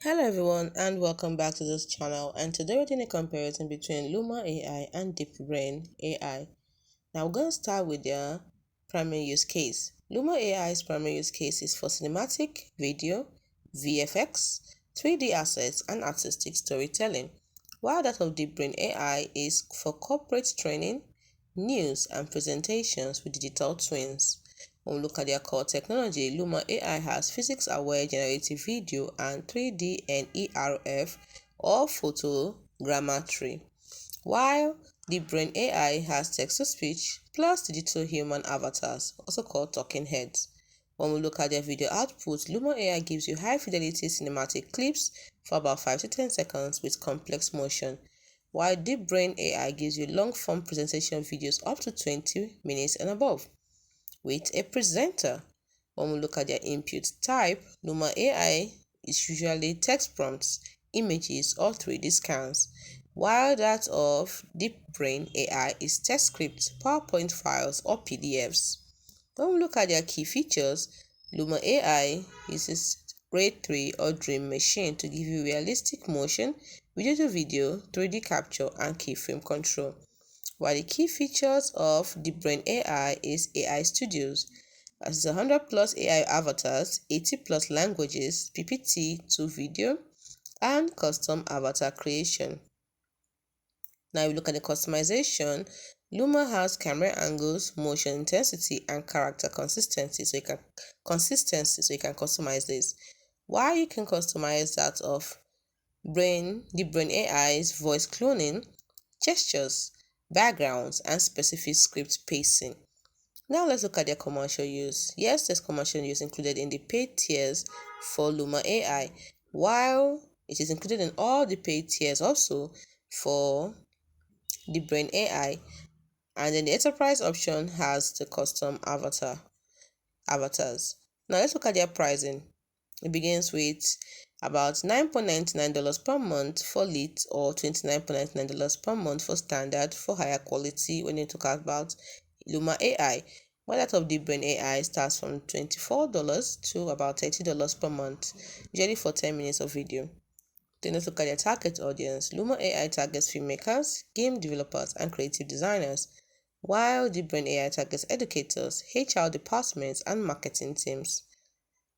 Hello everyone and welcome back to this channel, and today we're doing a comparison between Luma AI and Deepbrain AI. Now we're going to start with their primary use case. Luma AI's primary use case is for cinematic, video, VFX, 3D assets and artistic storytelling, while that of Deepbrain AI is for corporate training, news and presentations with digital twins. When we look at their core technology, Luma AI has physics-aware generative video and 3D and ERF or photogrammetry, while Deepbrain AI has text-to-speech plus digital human avatars, also called talking heads. When we look at their video output, Luma AI gives you high-fidelity cinematic clips for about 5 to 10 seconds with complex motion, while Deepbrain AI gives you long-form presentation videos up to 20 minutes and above with a presenter. When we look at their input type, Luma AI is usually text prompts, images, or 3D scans, while that of Deepbrain AI is text scripts, PowerPoint files, or PDFs. When we look at their key features, Luma AI uses RAID 3 or Dream Machine to give you realistic motion, video to video, 3D capture, and keyframe control, while the key features of Deepbrain AI is AI Studios, as 100 plus AI avatars, 80 plus languages, PPT to video, and custom avatar creation. Now, if you look at the customization, Luma has camera angles, motion intensity, and character consistency. So you can customize this. While you can customize that of Deepbrain AI's voice cloning, gestures, backgrounds, and specific script pacing. Now let's look at their commercial use. Yes, there's commercial use included in the paid tiers for Luma AI, while it is included in all the paid tiers also for Deepbrain AI. And then the enterprise option has the custom avatars. Now let's look at their pricing. It begins with about $9.99 per month for lit or $29.99 per month for standard for higher quality when you talk about Luma AI. While that of Deepbrain AI starts from $24 to about $30 per month, usually for 10 minutes of video. Then let's look at their target audience. Luma AI targets filmmakers, game developers, and creative designers, while Deepbrain AI targets educators, HR departments, and marketing teams.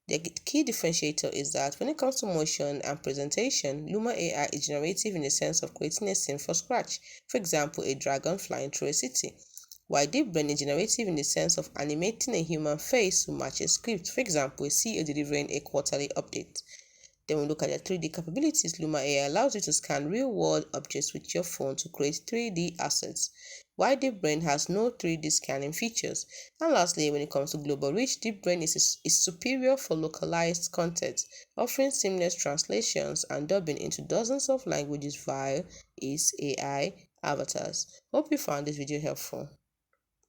The key differentiator is that when it comes to motion and presentation, Luma AI is generative in the sense of creating a scene from scratch, for example, a dragon flying through a city, while Deepbrain is generative in the sense of animating a human face to match a script, for example, a CEO delivering a quarterly update. Then we look at their 3D capabilities. Luma AI allows you to scan real-world objects with your phone to create 3D assets, while Deepbrain has no 3D scanning features. And lastly, when it comes to global reach, Deepbrain is superior for localized content, offering seamless translations and dubbing into dozens of languages via its AI avatars. Hope you found this video helpful.